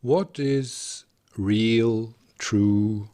What is real, true,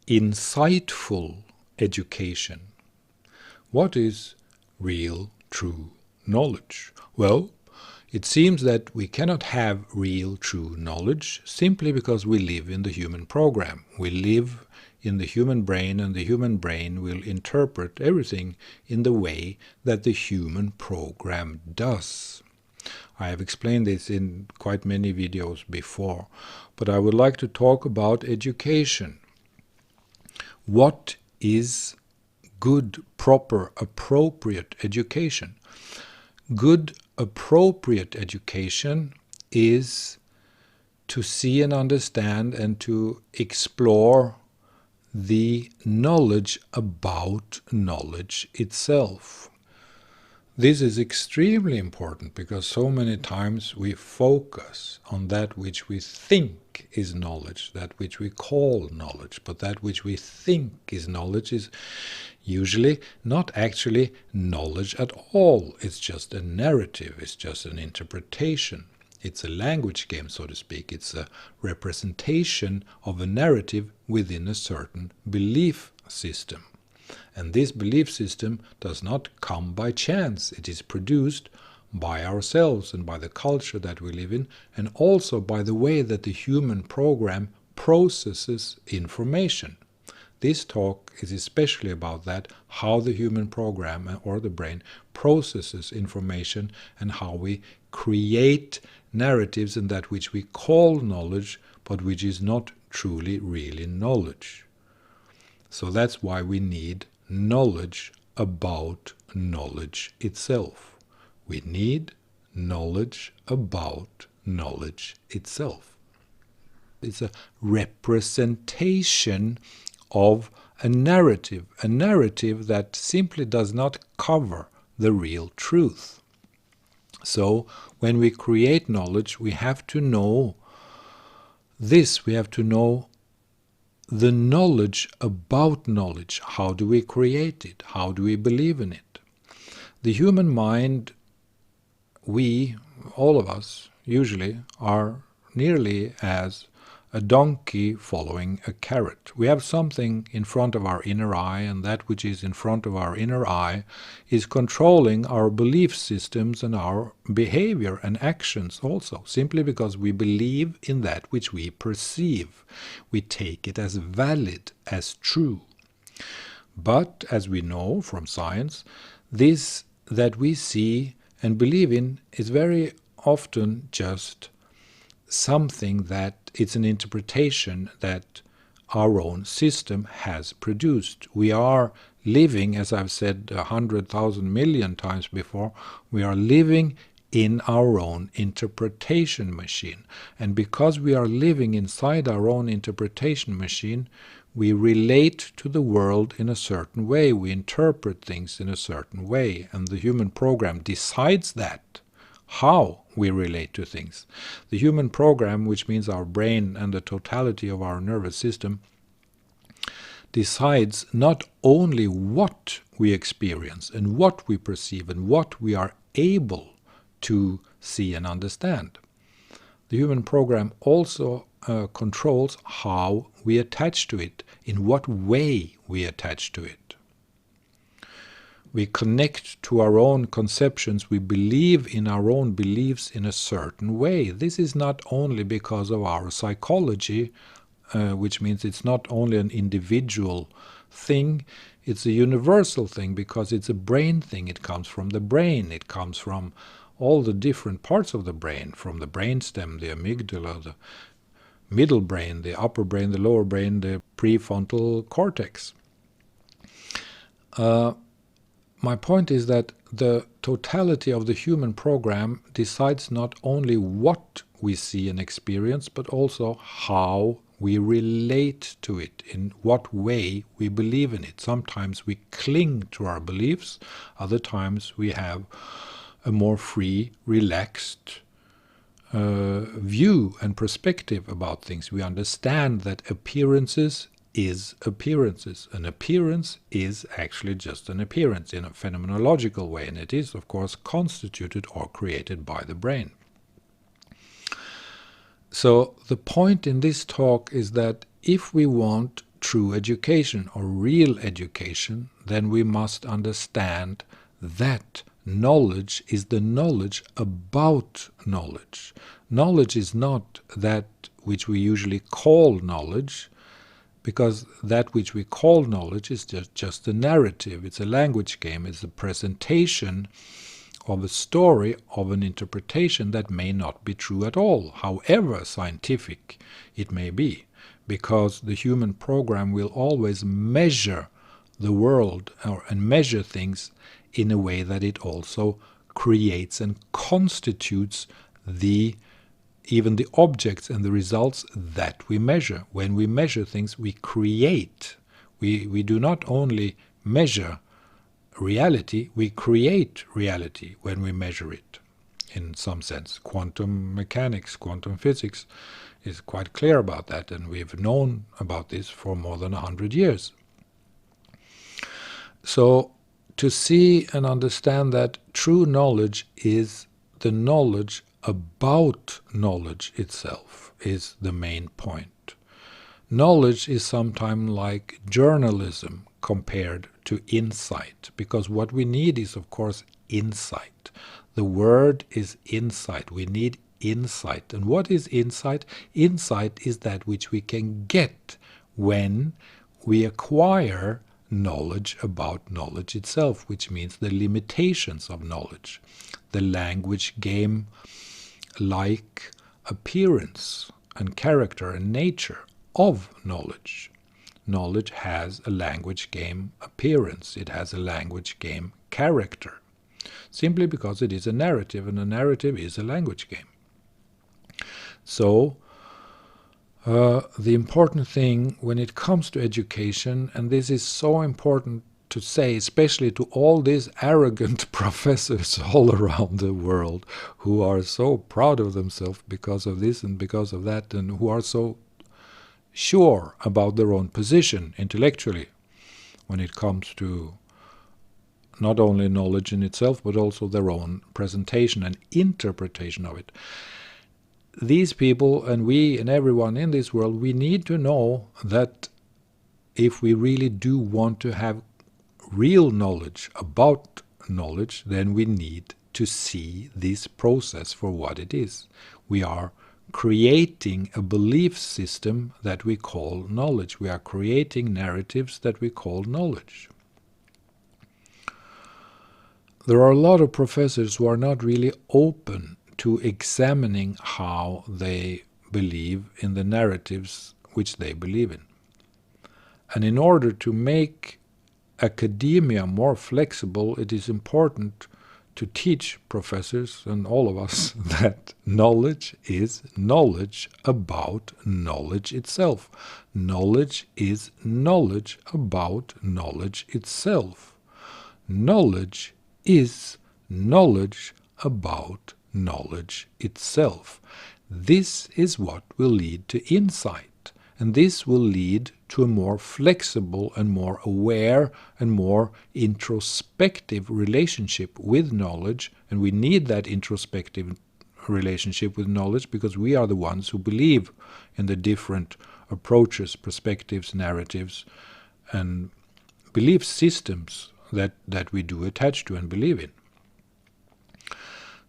insightful education? What is real, true knowledge? Well, it seems that we cannot have real, true knowledge simply because we live in the human program. We live in the human brain, and the human brain will interpret everything in the way that the human program does. I have explained this in quite many videos before, but I would like to talk about education. What is good, proper, appropriate education? Good, appropriate education is to see and understand and to explore the knowledge about knowledge itself. This is extremely important because so many times we focus on that which we think is knowledge, that which we call knowledge, but that which we think is knowledge is usually not actually knowledge at all. It's just a narrative, it's just an interpretation. It's a language game, so to speak. It's a representation of a narrative within a certain belief system. And this belief system does not come by chance. It is produced by ourselves and by the culture that we live in, and also by the way that the human program processes information. This talk is especially about that, how the human program or the brain processes information and how we create narratives in that which we call knowledge, but which is not truly really knowledge. So that's why we need knowledge about knowledge itself. We need knowledge about knowledge itself. It's a representation of a narrative that simply does not cover the real truth. So when we create knowledge, we have to know this, we have to know the knowledge about knowledge. How do we create it? How do we believe in it? The human mind, we, all of us, usually are nearly as a donkey following a carrot. We have something in front of our inner eye, and that which is in front of our inner eye is controlling our belief systems and our behavior and actions also, simply because we believe in that which we perceive. We take it as valid, as true. But, as we know from science, this that we see and believe in is very often just something that it's an interpretation that our own system has produced. We are living, as I've said 100,000 million times before, we are living in our own interpretation machine. And because we are living inside our own interpretation machine, we relate to the world in a certain way. We interpret things in a certain way. And the human program decides that, how we relate to things. The human program, which means our brain and the totality of our nervous system, decides not only what we experience and what we perceive and what we are able to see and understand. The human program also controls how we attach to it, in what way we attach to it. We connect to our own conceptions, we believe in our own beliefs in a certain way. This is not only because of our psychology, which means it's not only an individual thing, it's a universal thing because it's a brain thing. It comes from the brain, it comes from all the different parts of the brain, from the brainstem, the amygdala, the middle brain, the upper brain, the lower brain, the prefrontal cortex. My point is that the totality of the human program decides not only what we see and experience, but also how we relate to it, in what way we believe in it. Sometimes we cling to our beliefs, other times we have a more free, relaxed view and perspective about things. We understand that appearances is appearances. An appearance is actually just an appearance in a phenomenological way, and it is, of course, constituted or created by the brain. So the point in this talk is that if we want true education or real education, then we must understand that knowledge is the knowledge about knowledge. Knowledge is not that which we usually call knowledge, because that which we call knowledge is just a narrative. It's a language game. It's a presentation of a story, of an interpretation that may not be true at all, however scientific it may be, because the human program will always measure the world and measure things in a way that it also creates and constitutes even the objects and the results that we measure. When we measure things, we create. We do not only measure reality, we create reality when we measure it, in some sense. Quantum mechanics, quantum physics is quite clear about that, and we've known about this for more than 100 years. So to see and understand that true knowledge is the knowledge about knowledge itself is the main point. Knowledge is sometimes like journalism compared to insight, because what we need is, of course, insight. The word is insight. We need insight. And what is insight? Insight is that which we can get when we acquire knowledge about knowledge itself, which means the limitations of knowledge, the language game like appearance and character and nature of knowledge. Knowledge has a language game appearance. It has a language game character, simply because it is a narrative, and a narrative is a language game. So the important thing when it comes to education, and this is so important to say, especially to all these arrogant professors all around the world who are so proud of themselves because of this and because of that, and who are so sure about their own position intellectually when it comes to not only knowledge in itself, but also their own presentation and interpretation of it. These people, and we and everyone in this world, we need to know that if we really do want to have real knowledge about knowledge, then we need to see this process for what it is. We are creating a belief system that we call knowledge. We are creating narratives that we call knowledge. There are a lot of professors who are not really open to examining how they believe in the narratives which they believe in. And in order to make academia more flexible, it is important to teach professors and all of us that knowledge is knowledge about knowledge itself. Knowledge is knowledge about knowledge itself. Knowledge is knowledge about knowledge itself. This is what will lead to insight, and this will lead to a more flexible and more aware and more introspective relationship with knowledge. And we need that introspective relationship with knowledge because we are the ones who believe in the different approaches, perspectives, narratives, and belief systems that we do attach to and believe in.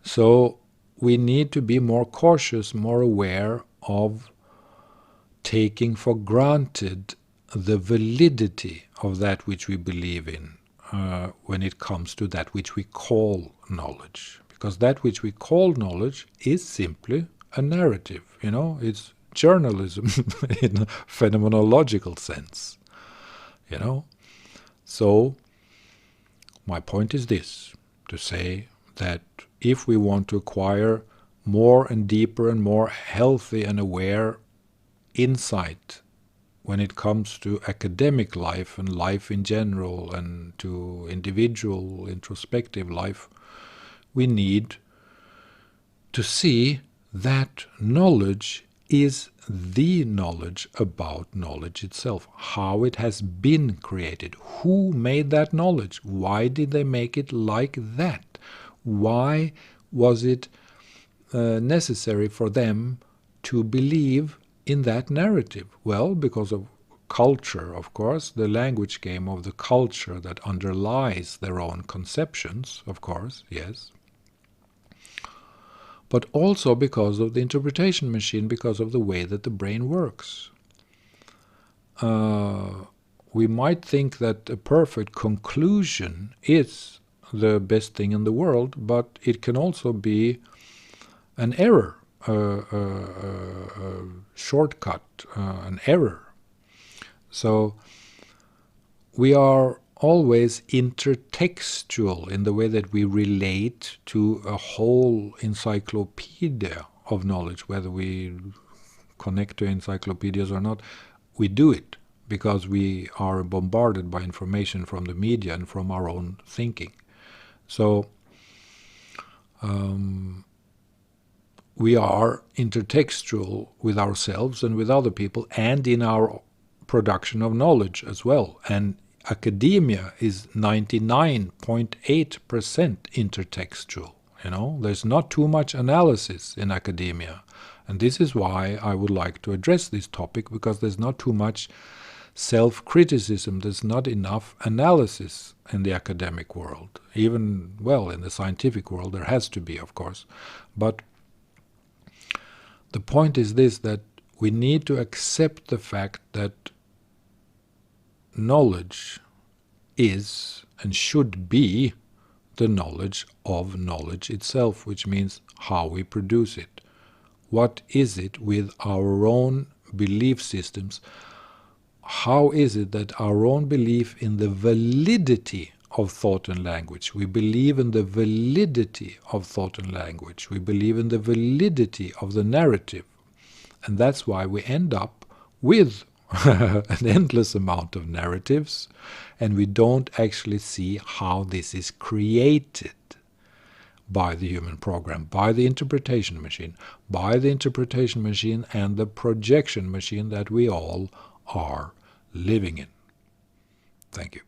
So we need to be more cautious, more aware of taking for granted the validity of that which we believe in when it comes to that which we call knowledge. Because that which we call knowledge is simply a narrative. It's journalism in a phenomenological sense. So my point is this, to say that if we want to acquire more and deeper and more healthy and aware insight when it comes to academic life and life in general and to individual introspective life, we need to see that knowledge is the knowledge about knowledge itself, how it has been created, who made that knowledge, why did they make it like that, why was it necessary for them to believe in that narrative? Well, because of culture, of course, the language game of the culture that underlies their own conceptions, of course, yes. But also because of the interpretation machine, because of the way that the brain works. We might think that a perfect conclusion is the best thing in the world, but it can also be an error, a shortcut, an error. So we are always intertextual in the way that we relate to a whole encyclopedia of knowledge, whether we connect to encyclopedias or not. We do it because we are bombarded by information from the media and from our own thinking. So we are intertextual with ourselves and with other people, and in our production of knowledge as well. And academia is 99.8% intertextual. There's not too much analysis in academia. And this is why I would like to address this topic, because there's not too much self-criticism, there's not enough analysis in the academic world. Even, well, in the scientific world there has to be, of course. But the point is this, that we need to accept the fact that knowledge is and should be the knowledge of knowledge itself, which means how we produce it. What is it with our own belief systems? How is it that our own belief in the validity of thought and language, we believe in the validity of thought and language, we believe in the validity of the narrative, and that's why we end up with an endless amount of narratives, and we don't actually see how this is created by the human program, by the interpretation machine and the projection machine that we all are living in. Thank you.